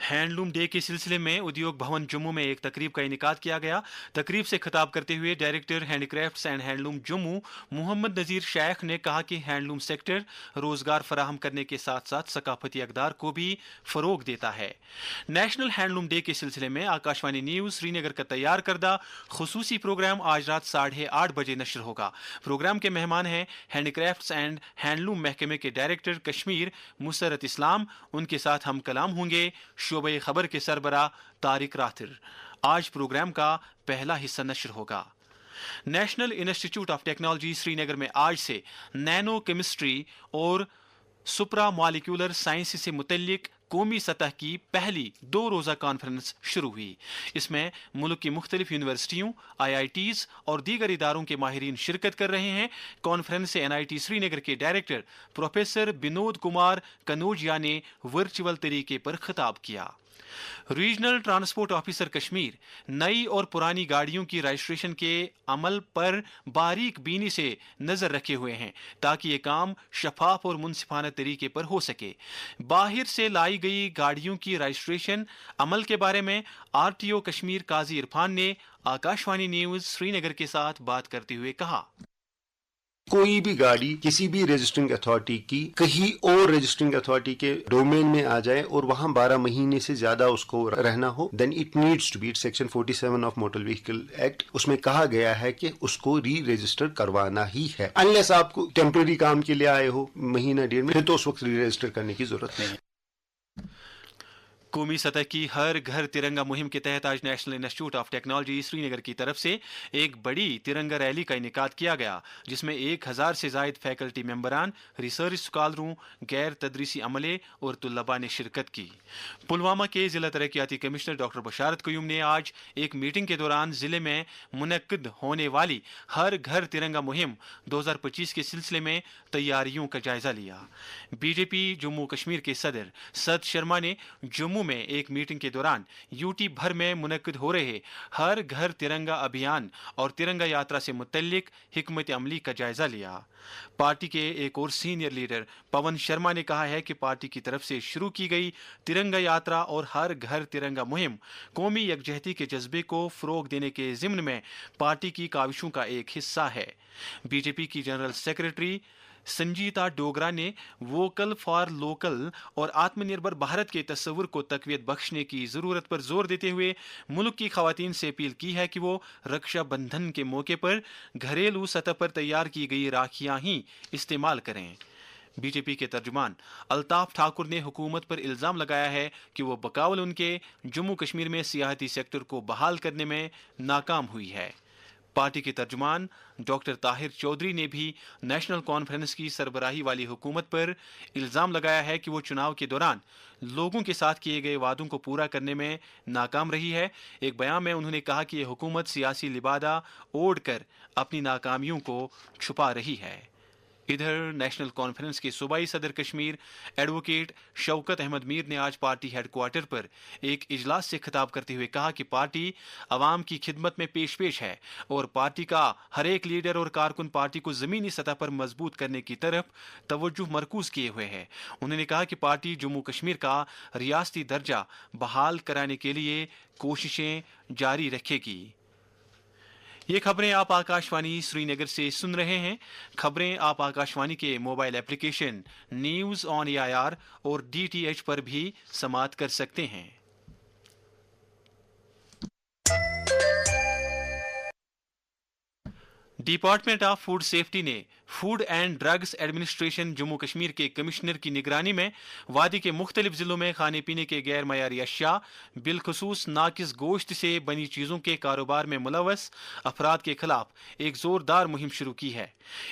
Handloom day کے سلسلے میں ادیوگ بھون جموں میں ایک تقریب کا انعقاد کیا گیا۔ تقریب سے خطاب کرتے ہوئے director handicrafts and handloom Jammu Muhammad Nazir Sheikh نے کہا کہ ہینڈلوم سیکٹر روزگار فراہم کرنے کے ساتھ ساتھ ثقافتی اقدار کو بھی فروغ دیتا ہے۔ نیشنل ہینڈلوم ڈے کے سلسلے میں آکاشوانی نیوز سری نگر کا تیار کردہ خصوصی پروگرام آج رات 8:30 بجے نشر ہوگا۔ پروگرام کے مہمان ہیں ہینڈی کرافٹس اینڈ ہینڈلوم محکمے کے ڈائریکٹر کشمیر مسرت اسلام۔ ان کے ساتھ ہم کلام ہوں گے شعبہ خبر کے سربراہ طارق راتھر۔ آج پروگرام کا پہلا حصہ نشر ہوگا۔ نیشنل انسٹیٹیوٹ آف ٹیکنالوجی سری نگر میں آج سے نینو کیمسٹری اور سپرا مالیکولر سائنس سے متعلق قومی سطح کی پہلی 2 روزہ کانفرنس شروع ہوئی۔ اس میں ملک کی مختلف یونیورسٹیوں، IITs اور دیگر اداروں کے ماہرین شرکت کر رہے ہیں۔ کانفرنس سے NIT سری نگر کے ڈائریکٹر پروفیسر بنود کمار کنوجیا نے ورچوئل طریقے پر خطاب کیا۔ ریجنل ٹرانسپورٹ آفیسر کشمیر نئی اور پرانی گاڑیوں کی رجسٹریشن کے عمل پر باریک بینی سے نظر رکھے ہوئے ہیں تاکہ یہ کام شفاف اور منصفانہ طریقے پر ہو سکے۔ باہر سے لائی گئی گاڑیوں کی رجسٹریشن عمل کے بارے میں RTO کشمیر قاضی عرفان نے آکاشوانی نیوز سری نگر کے ساتھ بات کرتے ہوئے کہا، کوئی بھی گاڑی کسی بھی رجسٹرنگ اتھارٹی کی کہیں اور رجسٹرنگ اتھارٹی کے ڈومین میں آ جائے اور وہاں 12 مہینے سے زیادہ اس کو رہنا ہو، then it needs to be section 47 of motor vehicle act, اس میں کہا گیا ہے کہ اس کو ری رجسٹر کروانا ہی ہے۔ انلیس آپ کو ٹیمپرری کام کے لیے آئے ہو مہینہ ڈیڑھ میں، تو اس وقت ری رجسٹر کرنے کی ضرورت نہیں ہے۔ قومی سطح کی ہر گھر ترنگا مہم کے تحت آج نیشنل انسٹیٹیوٹ آف ٹیکنالوجی سری نگر کی طرف سے ایک بڑی ترنگا ریلی کا انعقاد کیا گیا، جس میں 1000 سے زائد فیکلٹی ممبران، ریسرچ اسکالروں، غیر تدریسی عملے اور طلباء نے شرکت کی۔ پلوامہ کے ضلع ترقیاتی کمشنر ڈاکٹر بشارت قیوم نے آج ایک میٹنگ کے دوران ضلع میں منعقد ہونے والی ہر گھر ترنگا مہم 2025 کے سلسلے میں تیاریوں کا جائزہ لیا۔ BJP جموں کشمیر کے صدر ست شرما نے جموں میں ایک میٹنگ کے دوران UT بھر میں منعقد ہو رہے ہر گھر ترنگا ابھیان اور ترنگا یاترا سے متعلق حکمت عملی کا جائزہ لیا۔ پارٹی کے ایک اور سینئر لیڈر پون شرما نے کہا ہے کہ پارٹی کی طرف سے شروع کی گئی ترنگا یاترا اور ہر گھر ترنگا مہم قومی یکجہتی کے جذبے کو فروغ دینے کے ضمن میں پارٹی کی کاوشوں کا ایک حصہ ہے۔ BJP کی جنرل سیکرٹری سنجیتا ڈوگرا نے ووکل فار لوکل اور آتم نربھر بھارت کے تصور کو تقویت بخشنے کی ضرورت پر زور دیتے ہوئے ملک کی خواتین سے اپیل کی ہے کہ وہ رکشا بندھن کے موقع پر گھریلو سطح پر تیار کی گئی راکھیاں ہی استعمال کریں۔ BJP کے ترجمان الطاف ٹھاکر نے حکومت پر الزام لگایا ہے کہ وہ بقاول ان کے جموں کشمیر میں سیاحتی سیکٹر کو بحال کرنے میں ناکام ہوئی ہے۔ پارٹی کے ترجمان ڈاکٹر طاہر چودھری نے بھی نیشنل کانفرنس کی سربراہی والی حکومت پر الزام لگایا ہے کہ وہ چناؤ کے دوران لوگوں کے ساتھ کیے گئے وعدوں کو پورا کرنے میں ناکام رہی ہے۔ ایک بیان میں انہوں نے کہا کہ یہ حکومت سیاسی لبادہ اوڑھ کر اپنی ناکامیوں کو چھپا رہی ہے۔ ادھر نیشنل کانفرنس کے صوبائی صدر کشمیر ایڈوکیٹ شوکت احمد میر نے آج پارٹی ہیڈ کوارٹر پر ایک اجلاس سے خطاب کرتے ہوئے کہا کہ پارٹی عوام کی خدمت میں پیش ہے اور پارٹی کا ہر ایک لیڈر اور کارکن پارٹی کو زمینی سطح پر مضبوط کرنے کی طرف توجہ مرکوز کیے ہوئے ہے۔ انہوں نے کہا کہ پارٹی جموں کشمیر کا ریاستی درجہ بحال کرانے کے لیے کوششیں جاری رکھے گی۔ یہ خبریں آپ آکاشوانی سری نگر سے سن رہے ہیں۔ خبریں آپ آکاشوانی کے mobile application news on AIR اور DTH پر بھی سماعت کر سکتے ہیں۔ ڈپارٹمنٹ آف فوڈ سیفٹی نے food and drugs administration Jammu Kashmir کے کمشنر کی نگرانی میں وادی کے مختلف ضلعوں میں کھانے پینے کے غیر معیاری اشیاء بالخصوص ناقص گوشت سے بنی چیزوں کے کاروبار میں ملوث افراد کے خلاف ایک زوردار مہم شروع کی ہے۔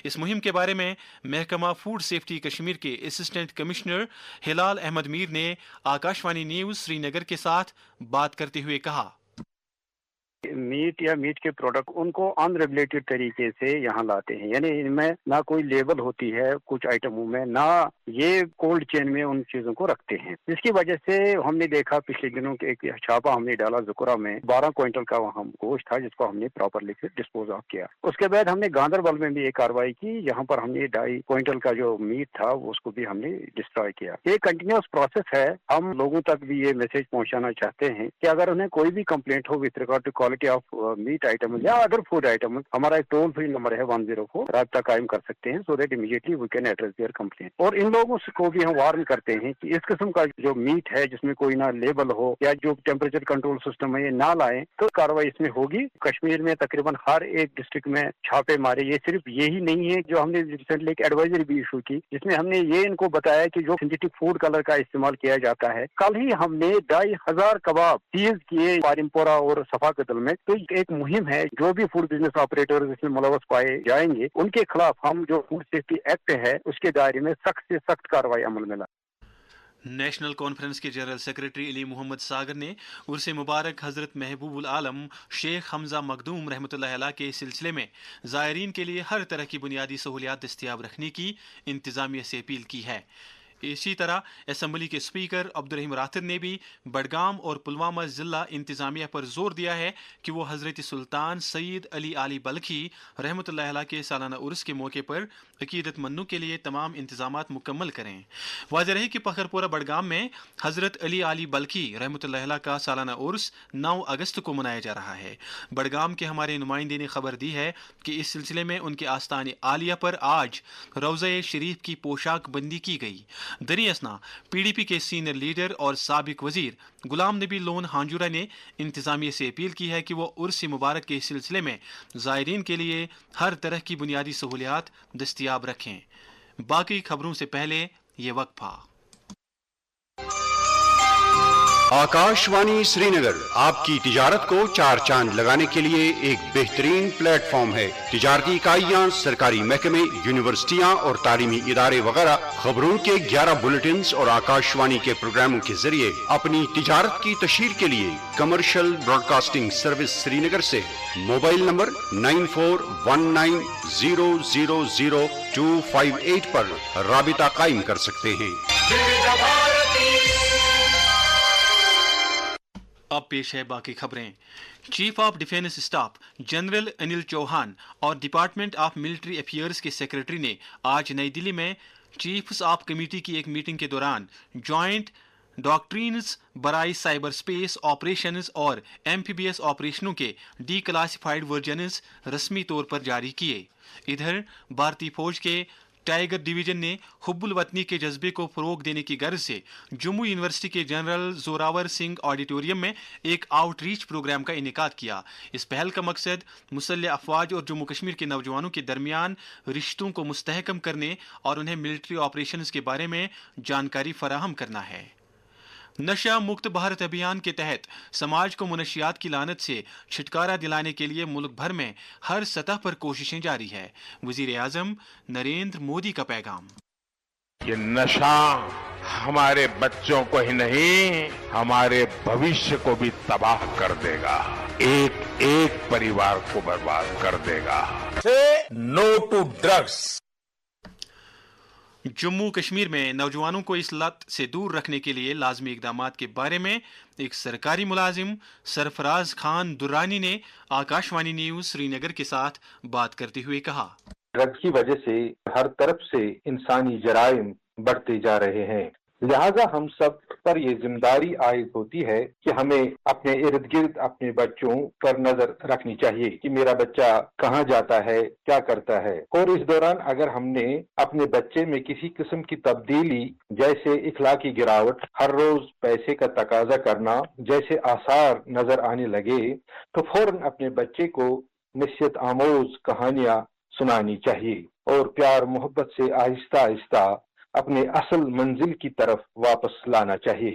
اس مہم کے بارے میں محکمہ فوڈ سیفٹی کشمیر کے اسسٹنٹ کمشنر ہلال احمد میر نے آکاشوانی نیوز سری نگر کے ساتھ بات کرتے ہوئے کہا، میٹ یا میٹ کے پروڈکٹ ان کو ان ریگولیٹڈ طریقے سے یہاں لاتے ہیں، یعنی ان میں نہ کوئی لیبل ہوتی ہے کچھ آئٹموں میں، نہ یہ کولڈ چین میں ان چیزوں کو رکھتے ہیں، جس کی وجہ سے ہم نے دیکھا پچھلے دنوں کے ایک چھاپا ہم نے ڈالا زکرہ میں 12 کوئنٹل کا وہاں گوشت تھا جس کو ہم نے پراپرلی ڈسپوز آف کیا۔ اس کے بعد ہم نے گاندربل میں بھی ایک کارروائی کی جہاں پر ہم نے 2.5 کوئنٹل کا جو میٹ تھا اس کو بھی ہم نے ڈسٹروائے کیا۔ یہ کنٹینیوس پروسیس ہے، ہم لوگوں تک بھی یہ میسج پہنچانا چاہتے ہیں کہ اگر انہیں کوئی بھی کمپلینٹ ہو with regard to quality of meat item یا ادر فوڈ آئٹم، ہمارا ایک ٹول فری نمبر ہے 104، رابطہ قائم کر سکتے ہیں so that immediately we can address their complaint. اور ان لوگوں کو بھی ہم وارن کرتے ہیں کہ اس قسم کا جو میٹ ہے جس میں کوئی نہ لیبل ہو یا جو ٹیمپریچر کنٹرول سسٹم ہے یہ نہ لائیں تو کارروائی اس میں ہوگی۔ کشمیر میں تقریباً ہر ایک ڈسٹرکٹ میں چھاپے مارے، یہ صرف یہی نہیں ہے، جو ہم نے ریسنٹلی ایک ایڈوائزری بھی ایشو کی جس میں ہم نے یہ ان کو بتایا کہ جو سنتھیٹک فوڈ کلر کا استعمال کیا جاتا ہے، کل ہی ہم نے 2,500 کباب سیز کیے پارم پورہ اور صفا قتل میں۔ تو ایک مہم ہے، جو بھی فوڈ بزنس آپریٹر اس میں ملوث پائے جائیں گے ان کے خلاف ہم جو فوڈ سیفٹی ایکٹ ہے اس کے دائرے میں سخت سے سخت کارروائی عمل میں لائیں۔ نیشنل کانفرنس کے جنرل سیکرٹری علی محمد ساگر نے عرس مبارک حضرت محبوب العالم شیخ حمزہ مخدوم رحمۃ اللہ علیہ کے سلسلے میں زائرین کے لیے ہر طرح کی بنیادی سہولیات دستیاب رکھنے کی انتظامیہ سے اپیل کی ہے۔ اسی طرح اسمبلی کے اسپیکر عبدالرحیم راتر نے بھی بڈگام اور پلوامہ ضلع انتظامیہ پر زور دیا ہے کہ وہ حضرت سلطان سید علی علی بلخی رحمۃ اللہ علیہ کے سالانہ عرس کے موقع پر عقیدت مندوں کے لیے تمام انتظامات مکمل کریں۔ واضح رہے کہ پکھر پورہ بڈگام میں حضرت علی علی بلخی رحمۃ اللہ علیہ کا سالانہ عرس 9 اگست کو منایا جا رہا ہے۔ بڈگام کے ہمارے نمائندے نے خبر دی ہے کہ اس سلسلے میں ان کے آستان عالیہ پر آج روضہ شریف کی پوشاک بندی کی گئی۔ دری اسنا پی ڈی پی کے سینئر لیڈر اور سابق وزیر غلام نبی لون ہانجورہ نے انتظامیہ سے اپیل کی ہے کہ وہ عرس مبارک کے سلسلے میں زائرین کے لیے ہر طرح کی بنیادی سہولیات دستیاب رکھیں۔ باقی خبروں سے پہلے یہ وقفہ۔ آکاش وانی سری نگر آپ کی تجارت کو چار چاند لگانے کے لیے ایک بہترین پلیٹ فارم ہے۔ تجارتی اکائیاں، سرکاری محکمے، یونیورسٹیاں اور تعلیمی ادارے وغیرہ خبروں کے 11 بلیٹنز اور آکاش وانی کے پروگراموں کے ذریعے اپنی تجارت کی تشہیر کے لیے کمرشل براڈ کاسٹنگ سروس سری نگر سے موبائل نمبر 9419000258 پر رابطہ قائم کر سکتے ہیں۔ اب پیش ہے باقی خبریں۔ Chief of defence staff general Anil Chauhan اور ڈپارٹمنٹ آف ملٹری افیئرز کے سیکرٹری نے آج نئی دلی میں چیفز آف کمیٹی کی ایک میٹنگ کے دوران جوائنٹ ڈاکٹرینز برائے سائبر سپیس آپریشنز اور ایمفیبیس آپریشنوں کے ڈی کلاسیفائڈ ورژنز رسمی طور پر جاری کیے۔ ادھر بھارتی فوج کے ٹائیگر ڈویژن نے حب الوطنی کے جذبے کو فروغ دینے کی غرض سے جموں یونیورسٹی کے جنرل زوراور سنگھ آڈیٹوریم میں ایک آؤٹ ریچ پروگرام کا انعقاد کیا۔ اس پہل کا مقصد مسلح افواج اور جموں کشمیر کے نوجوانوں کے درمیان رشتوں کو مستحکم کرنے اور انہیں ملٹری آپریشنز کے بارے میں جانکاری فراہم کرنا ہے۔ نشہ مکت بھارت ابھیان کے تحت سماج کو منشیات کی لعنت سے چھٹکارا دلانے کے لیے ملک بھر میں ہر سطح پر کوششیں جاری ہے۔ وزیر اعظم نریندر مودی کا پیغام۔ یہ نشہ ہمارے بچوں کو ہی نہیں ہمارے بھوشیہ کو بھی تباہ کر دے گا، ایک ایک پریوار کو برباد کر دے گا۔ نو ٹو ڈرگس۔ جموں کشمیر میں نوجوانوں کو اس لت سے دور رکھنے کے لیے لازمی اقدامات کے بارے میں ایک سرکاری ملازم سرفراز خان درانی نے آکاش وانی نیوز سری نگر کے ساتھ بات کرتے ہوئے کہا، ڈرگس کی وجہ سے ہر طرف سے انسانی جرائم بڑھتے جا رہے ہیں، لہذا ہم سب پر یہ ذمہ داری عائد ہوتی ہے کہ ہمیں اپنے ارد گرد اپنے بچوں پر نظر رکھنی چاہیے کہ میرا بچہ کہاں جاتا ہے، کیا کرتا ہے، اور اس دوران اگر ہم نے اپنے بچے میں کسی قسم کی تبدیلی جیسے اخلاقی گراوٹ، ہر روز پیسے کا تقاضا کرنا جیسے آثار نظر آنے لگے تو فوراً اپنے بچے کو نصیحت آموز کہانیاں سنانی چاہیے اور پیار محبت سے آہستہ آہستہ اپنے اصل منزل کی طرف واپس لانا چاہیے۔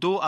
2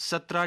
17